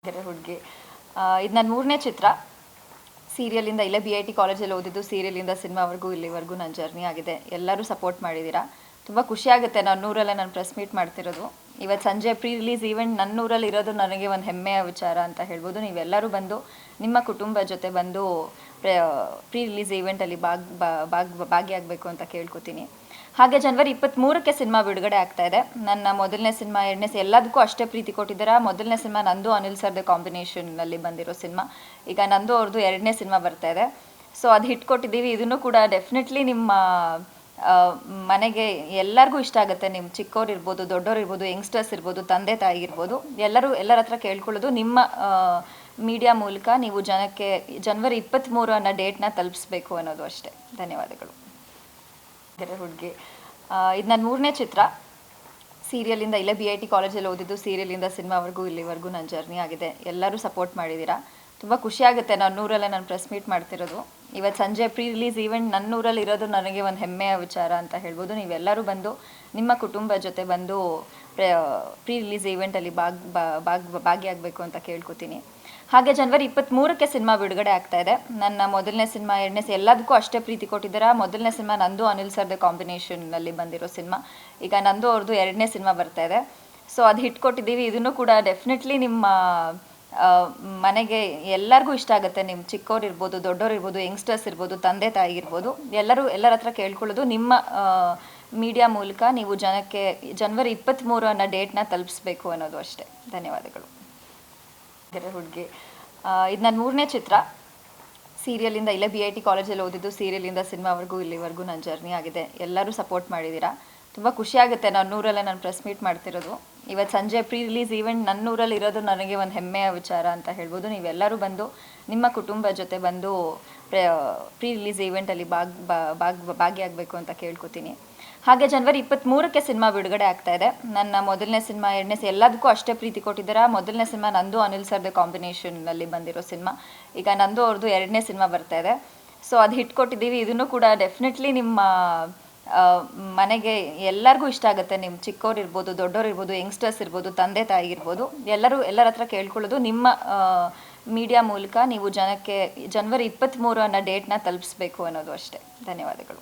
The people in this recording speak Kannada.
ಗೆರೆ ಹುಡುಗಿ ಇದು ನನ್ನ ಮೂರನೇ ಚಿತ್ರ. ಸೀರಿಯಲಿಂದ ಇಲ್ಲೇ BIT ಕಾಲೇಜಲ್ಲಿ ಓದಿದ್ದು, ಸೀರಿಯಲಿಂದ ಸಿನಿಮಾವರೆಗೂ ಇಲ್ಲಿವರೆಗೂ ನನ್ನ ಜರ್ನಿ ಆಗಿದೆ. ಎಲ್ಲರೂ ಸಪೋರ್ಟ್ ಮಾಡಿದ್ದೀರಾ. ತುಂಬ ಖುಷಿಯಾಗುತ್ತೆ ನನ್ನೂರಲ್ಲೇ ನಾನು ಪ್ರೆಸ್ ಮೀಟ್ ಮಾಡ್ತಿರೋದು. ಇವತ್ತು ಸಂಜೆ ಪ್ರೀ ರಿಲೀಸ್ ಈವೆಂಟ್ ನನ್ನೂರಲ್ಲಿ ಇರೋದು ನನಗೆ ಒಂದು ಹೆಮ್ಮೆಯ ವಿಚಾರ ಅಂತ ಹೇಳ್ಬೋದು. ನೀವೆಲ್ಲರೂ ಬಂದು ನಿಮ್ಮ ಕುಟುಂಬ ಜೊತೆ ಬಂದು ಪ್ರೀ ರಿಲೀಸ್ ಈವೆಂಟಲ್ಲಿ ಭಾಗಿಯಾಗಬೇಕು ಅಂತ ಕೇಳ್ಕೊತೀನಿ. ಹಾಗೆ ಜನವರಿ 23ಕ್ಕೆ ಸಿನಿಮಾ ಬಿಡುಗಡೆ ಆಗ್ತಾ ಇದೆ. ನನ್ನ ಮೊದಲನೇ ಸಿನಿಮಾ, ಎರಡನೇ ಎಲ್ಲದಕ್ಕೂ ಅಷ್ಟೇ ಪ್ರೀತಿ ಕೊಟ್ಟಿದ್ದೀರಾ. ಮೊದಲನೇ ಸಿನಿಮಾ ನಂದು ಅನಿಲ್ ಸರ್ದೆ ಕಾಂಬಿನೇಷನ್ನಲ್ಲಿ ಬಂದಿರೋ ಸಿನಿಮಾ. ಈಗ ನಂದು ಅವ್ರದ್ದು ಎರಡನೇ ಸಿನಿಮಾ ಬರ್ತಾ ಇದೆ. ಸೊ ಅದು ಹಿಟ್ ಕೊಟ್ಟಿದ್ದೀವಿ. ಇದನ್ನು ಕೂಡ ಡೆಫಿನೆಟ್ಲಿ ನಿಮ್ಮ ಮನೆಗೆ ಎಲ್ಲರಿಗೂ ಇಷ್ಟ ಆಗುತ್ತೆ. ನಿಮ್ಮ ಚಿಕ್ಕವ್ರು ಇರ್ಬೋದು, ದೊಡ್ಡವ್ರು ಇರ್ಬೋದು, ಯಂಗ್ಸ್ಟರ್ಸ್ ಇರ್ಬೋದು, ತಂದೆ ತಾಯಿ ಇರ್ಬೋದು, ಎಲ್ಲರ ಹತ್ರ ಕೇಳ್ಕೊಳ್ಳೋದು ನಿಮ್ಮ ಮೀಡಿಯಾ ಮೂಲಕ ನೀವು ಜನಕ್ಕೆ ಜನವರಿ 23 ಅನ್ನೋ ಡೇಟ್ನ ತಲುಪಿಸ್ಬೇಕು ಅನ್ನೋದು ಅಷ್ಟೇ. ಧನ್ಯವಾದಗಳು. ಗೆರೆ ಹುಡುಗಿ ಇದು ನನ್ನ ಮೂರನೇ ಚಿತ್ರ. ಸೀರಿಯಲಿಂದ ಇಲ್ಲೇ BIT ಕಾಲೇಜಲ್ಲಿ ಓದಿದ್ದು, ಸೀರಿಯಲಿಂದ ಸಿನಿಮಾವರೆಗೂ ಇಲ್ಲಿವರೆಗೂ ನನ್ನ ಜರ್ನಿ ಆಗಿದೆ. ಎಲ್ಲರೂ ಸಪೋರ್ಟ್ ಮಾಡಿದ್ದೀರಾ. ತುಂಬ ಖುಷಿಯಾಗುತ್ತೆ ನನ್ನೂರಲ್ಲೇ ನಾನು ಪ್ರೆಸ್ ಮೀಟ್ ಮಾಡ್ತಿರೋದು. ಇವತ್ತು ಸಂಜೆ ಪ್ರೀ ರಿಲೀಸ್ ಈವೆಂಟ್ ನನ್ನೂರಲ್ಲಿ ಇರೋದು ನನಗೆ ಒಂದು ಹೆಮ್ಮೆಯ ವಿಚಾರ ಅಂತ ಹೇಳ್ಬೋದು. ನೀವೆಲ್ಲರೂ ಬಂದು ನಿಮ್ಮ ಕುಟುಂಬ ಜೊತೆ ಬಂದು ಪ್ರೀ ರಿಲೀಸ್ ಈವೆಂಟಲ್ಲಿ ಭಾಗಿಯಾಗಬೇಕು ಅಂತ ಕೇಳ್ಕೊತೀನಿ. ಹಾಗೆ ಜನವರಿ 23ಕ್ಕೆ ಸಿನಿಮಾ ಬಿಡುಗಡೆ ಆಗ್ತಾ ಇದೆ. ನನ್ನ ಮೊದಲನೇ ಸಿನಿಮಾ, ಎರಡನೇ ಎಲ್ಲದಕ್ಕೂ ಅಷ್ಟೇ ಪ್ರೀತಿ ಕೊಟ್ಟಿದ್ದೀರಾ. ಮೊದಲನೇ ಸಿನಿಮಾ ನಂದು ಅನಿಲ್ ಸರ್ದೆ ಕಾಂಬಿನೇಷನ್ನಲ್ಲಿ ಬಂದಿರೋ ಸಿನಿಮಾ. ಈಗ ನಂದು ಅವ್ರದ್ದು ಎರಡನೇ ಸಿನಿಮಾ ಬರ್ತಾ ಇದೆ. ಸೊ ಅದು ಹಿಟ್ ಕೊಟ್ಟಿದ್ದೀವಿ. ಇದನ್ನು ಕೂಡ ಡೆಫಿನೆಟ್ಲಿ ನಿಮ್ಮ ಮನೆಗೆ ಎಲ್ಲರಿಗೂ ಇಷ್ಟ ಆಗುತ್ತೆ. ನಿಮ್ಮ ಚಿಕ್ಕವ್ರು ಇರ್ಬೋದು, ದೊಡ್ಡವ್ರು ಇರ್ಬೋದು, ಯಂಗ್ಸ್ಟರ್ಸ್ ಇರ್ಬೋದು, ತಂದೆ ತಾಯಿ ಇರ್ಬೋದು, ಎಲ್ಲರ ಹತ್ರ ಕೇಳ್ಕೊಳ್ಳೋದು ನಿಮ್ಮ ಮೀಡಿಯಾ ಮೂಲಕ ನೀವು ಜನಕ್ಕೆ ಜನವರಿ 23 ಅನ್ನೋ ಡೇಟ್ನ ತಲುಪಿಸ್ಬೇಕು ಅನ್ನೋದು ಅಷ್ಟೇ. ಧನ್ಯವಾದಗಳು. ಗೆರೆ ಹುಡುಗಿ ಇದು ನನ್ನ ಮೂರನೇ ಚಿತ್ರ. ಸೀರಿಯಲಿಂದ ಇಲ್ಲೇ BIT ಕಾಲೇಜಲ್ಲಿ ಓದಿದ್ದು, ಸೀರಿಯಲಿಂದ ಸಿನಿಮಾವರೆಗೂ ಇಲ್ಲಿವರೆಗೂ ನನ್ನ ಜರ್ನಿ ಆಗಿದೆ. ಎಲ್ಲರೂ ಸಪೋರ್ಟ್ ಮಾಡಿದ್ದೀರಾ. ತುಂಬ ಖುಷಿಯಾಗುತ್ತೆ ನನ್ನೂರಲ್ಲೇ ನಾನು ಪ್ರೆಸ್ ಮೀಟ್ ಮಾಡ್ತಿರೋದು. ಇವತ್ತು ಸಂಜೆ ಪ್ರೀ ರಿಲೀಸ್ ಈವೆಂಟ್ ನನ್ನೂರಲ್ಲಿ ಇರೋದು ನನಗೆ ಒಂದು ಹೆಮ್ಮೆಯ ವಿಚಾರ ಅಂತ ಹೇಳ್ಬೋದು. ನೀವೆಲ್ಲರೂ ಬಂದು ನಿಮ್ಮ ಕುಟುಂಬ ಜೊತೆ ಬಂದು ಪ್ರೀ ರಿಲೀಸ್ ಈವೆಂಟಲ್ಲಿ ಭಾಗಿಯಾಗಬೇಕು ಅಂತ ಕೇಳ್ಕೊತೀನಿ. ಹಾಗೆ ಜನವರಿ 23ಕ್ಕೆ ಸಿನಿಮಾ ಬಿಡುಗಡೆ ಆಗ್ತಾ ಇದೆ. ನನ್ನ ಮೊದಲನೇ ಸಿನಿಮಾ, ಎರಡನೇ ಎಲ್ಲದಕ್ಕೂ ಅಷ್ಟೇ ಪ್ರೀತಿ ಕೊಟ್ಟಿದ್ದೀರಾ. ಮೊದಲನೇ ಸಿನಿಮಾ ನಂದು ಅನಿಲ್ ಸರ್ದೆ ಕಾಂಬಿನೇಷನ್ನಲ್ಲಿ ಬಂದಿರೋ ಸಿನಿಮಾ. ಈಗ ನಂದು ಅವ್ರದ್ದು ಎರಡನೇ ಸಿನಿಮಾ ಬರ್ತಾ ಇದೆ. ಸೊ ಅದು ಹಿಟ್ ಕೊಟ್ಟಿದ್ದೀವಿ. ಇದನ್ನು ಕೂಡ ಡೆಫಿನೆಟ್ಲಿ ನಿಮ್ಮ ಮನೆಗೆ ಎಲ್ಲರಿಗೂ ಇಷ್ಟ ಆಗುತ್ತೆ. ನಿಮ್ಮ ಚಿಕ್ಕವ್ರು ಇರ್ಬೋದು, ದೊಡ್ಡವ್ರು ಇರ್ಬೋದು, ಯಂಗ್ಸ್ಟರ್ಸ್ ಇರ್ಬೋದು, ತಂದೆ ತಾಯಿ ಇರ್ಬೋದು, ಎಲ್ಲರ ಹತ್ರ ಕೇಳ್ಕೊಳ್ಳೋದು ನಿಮ್ಮ ಮೀಡಿಯಾ ಮೂಲಕ ನೀವು ಜನಕ್ಕೆ ಜನವರಿ 23 ಅನ್ನೋ ಡೇಟ್ನ ತಲುಪಿಸ್ಬೇಕು ಅನ್ನೋದು ಅಷ್ಟೇ. ಧನ್ಯವಾದಗಳು.